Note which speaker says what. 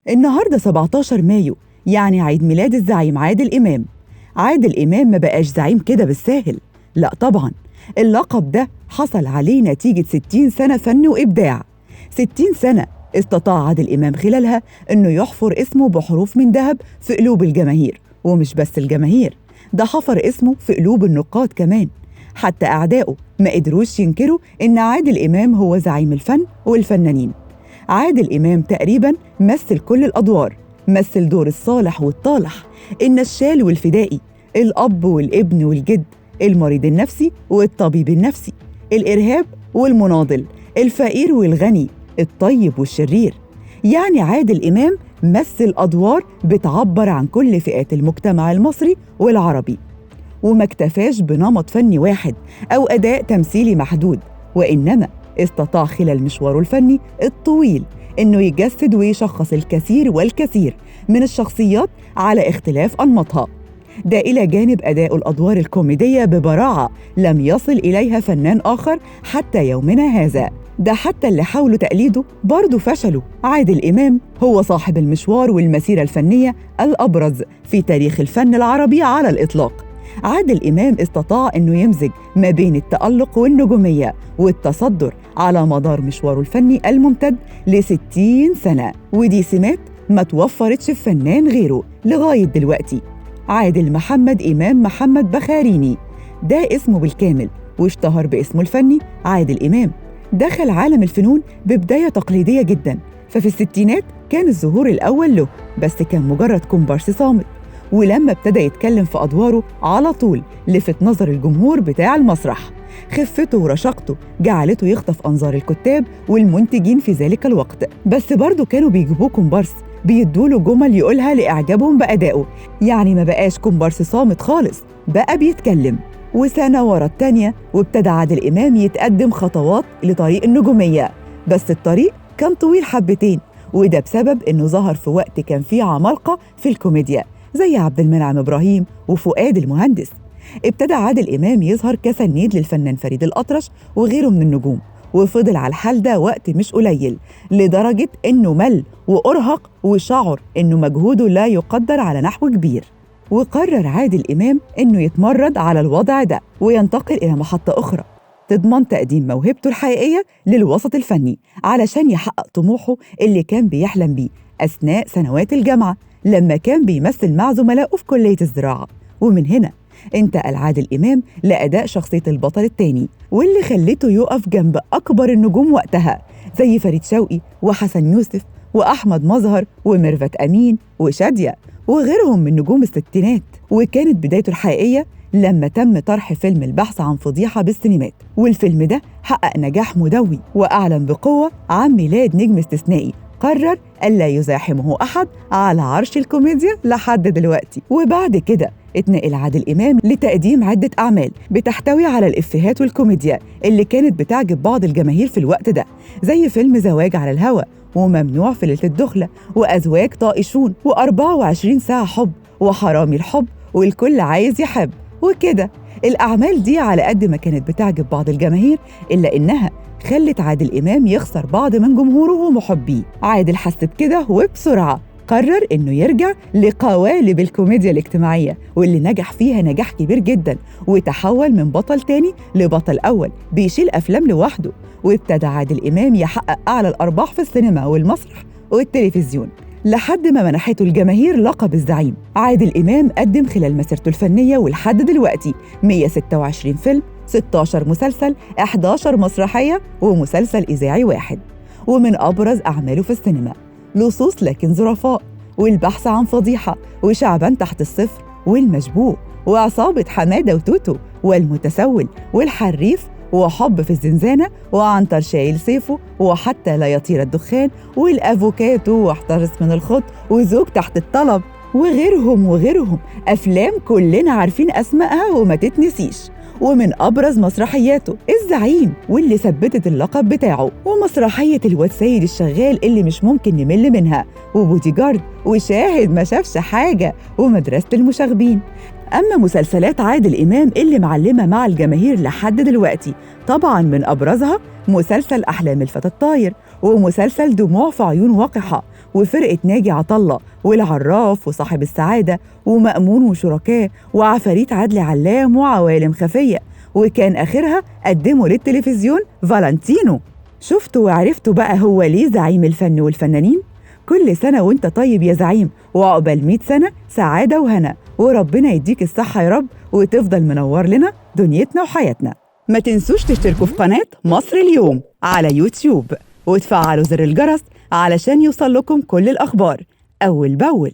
Speaker 1: النهاردة 17 مايو، يعني عيد ميلاد الزعيم عادل إمام. عادل إمام ما بقاش زعيم كده بالساهل، لا طبعا. اللقب ده حصل عليه نتيجة 60 سنة فن وإبداع. 60 سنة استطاع عادل إمام خلالها إنه يحفر اسمه بحروف من ذهب في قلوب الجماهير، ومش بس الجماهير، ده حفر اسمه في قلوب النقاد كمان. حتى أعدائه ما قدروش ينكروا إن عادل إمام هو زعيم الفن والفنانين. عادل إمام تقريباً مثل كل الأدوار، مثل دور الصالح والطالح، النشال والفدائي، الأب والابن والجد، المريض النفسي والطبيب النفسي، الإرهاب والمناضل، الفقير والغني، الطيب والشرير. يعني عادل إمام مثل أدوار بتعبر عن كل فئات المجتمع المصري والعربي، وما اكتفاش بنمط فني واحد أو أداء تمثيلي محدود، وإنما استطاع خلال مشواره الفني الطويل إنه يجسد ويشخص الكثير والكثير من الشخصيات على اختلاف أنماطها، ده إلى جانب أداء الأدوار الكوميدية ببراعة لم يصل إليها فنان آخر حتى يومنا هذا. ده حتى اللي حاولوا تقليده برضه فشلوا. عادل إمام هو صاحب المشوار والمسيرة الفنية الأبرز في تاريخ الفن العربي على الإطلاق. عادل إمام استطاع إنه يمزج ما بين التألق والنجومية والتصدر على مدار مشواره الفني الممتد ل60 سنة، ودي سمات ما توفرتش في فنان غيره لغاية دلوقتي. عادل محمد إمام محمد بخاريني، ده اسمه بالكامل، واشتهر باسمه الفني عادل إمام. دخل عالم الفنون ببداية تقليدية جدا، ففي الستينات كان الظهور الأول له، بس كان مجرد كومبارس صامت. ولما ابتدى يتكلم في أدواره على طول لفت نظر الجمهور بتاع المسرح. خفته ورشاقته جعلته يخطف أنظار الكتاب والمنتجين في ذلك الوقت، بس برضه كانوا بيجيبوه كومبارس بيدوله جمل يقولها لإعجابهم بأدائه. يعني ما بقاش كومبارس صامت خالص، بقى بيتكلم. وسنة ورا التانية وابتدى عادل إمام يتقدم خطوات لطريق النجومية، بس الطريق كان طويل حبتين، وده بسبب إنه ظهر في وقت كان فيه عمالقة في الكوميديا زي عبد المنعم إبراهيم وفؤاد المهندس. ابتدى عادل إمام يظهر كسنيد للفنان فريد الأطرش وغيره من النجوم، وفضل على الحال ده وقت مش قليل، لدرجة إنه مل وأرهق وشعر إنه مجهوده لا يقدر على نحو كبير. وقرر عادل إمام إنه يتمرد على الوضع ده وينتقل إلى محطة أخرى تضمن تقديم موهبته الحقيقية للوسط الفني، علشان يحقق طموحه اللي كان بيحلم بيه أثناء سنوات الجامعة لما كان بيمثل مع زملائه في كلية الزراعة. ومن هنا انتقل عادل إمام لأداء شخصية البطل التاني، واللي خلته يقف جنب أكبر النجوم وقتها زي فريد شوقي وحسن يوسف وأحمد مظهر وميرفت أمين وشادية وغيرهم من نجوم الستينات. وكانت بدايته الحقيقية لما تم طرح فيلم البحث عن فضيحة بالسينمات، والفيلم ده حقق نجاح مدوي وأعلن بقوة عن ميلاد نجم استثنائي قرر ألا يزاحمه أحد على عرش الكوميديا لحد دلوقتي. وبعد كده اتنقل عادل إمام لتقديم عدة أعمال بتحتوي على الإفيهات والكوميديا اللي كانت بتعجب بعض الجماهير في الوقت ده، زي فيلم زواج على الهوى وممنوع في ليلة الدخلة وأزواج طائشون و24 ساعة حب وحرامي الحب والكل عايز يحب وكده. الأعمال دي على قد ما كانت بتعجب بعض الجماهير إلا إنها خلت عادل إمام يخسر بعض من جمهوره ومحبيه. عادل حس بكده وبسرعة قرر إنه يرجع لقوالب الكوميديا الاجتماعية واللي نجح فيها نجاح كبير جدا، وتحول من بطل تاني لبطل أول بيشيل أفلام لوحده. وابتدى عادل إمام يحقق أعلى الأرباح في السينما والمسرح والتلفزيون لحد ما منحته الجماهير لقب الزعيم. عادل إمام قدم خلال مسيرته الفنية ولحد دلوقتي 126 فيلم، 16 مسلسل، 11 مسرحية ومسلسل إذاعي واحد. ومن أبرز أعماله في السينما لصوص لكن ظرفاء، والبحث عن فضيحة، وشعبان تحت الصفر، والمشبوه، وعصابة حمادة وتوتو، والمتسول، والحريف، وحب في الزنزانة، وعنتر شايل سيفه، وحتى لا يطير الدخان، والأفوكاتو، واحترس من الخط، وزوج تحت الطلب، وغيرهم أفلام كلنا عارفين أسمائها وما تتنسيش. ومن أبرز مسرحياته الزعيم واللي ثبتت اللقب بتاعه، ومسرحية الواد سيد الشغال اللي مش ممكن نمل منها، وبودي جارد، وشاهد ما شافش حاجة، ومدرسة المشاغبين. أما مسلسلات عادل إمام اللي معلمة مع الجماهير لحد دلوقتي، طبعاً من أبرزها مسلسل أحلام الفتى الطاير، ومسلسل دموع في عيون وقحة، وفرقة ناجي عطلة والعراف وصاحب السعادة ومأمون وشركاه وعفاريت عدلي علام وعوالم خفية، وكان آخرها قدموا للتلفزيون فالنتينو. شفتوا وعرفتوا بقى هو ليه زعيم الفن والفنانين؟ كل سنة وانت طيب يا زعيم، وعقبال 100 سنة سعادة وهنا، وربنا يديك الصحة يا رب، وتفضل منور لنا دنيتنا وحياتنا. ما تنسوش تشتركوا في قناة مصر اليوم على يوتيوب وتفعلوا زر الجرس علشان يوصل لكم كل الأخبار أول بأول.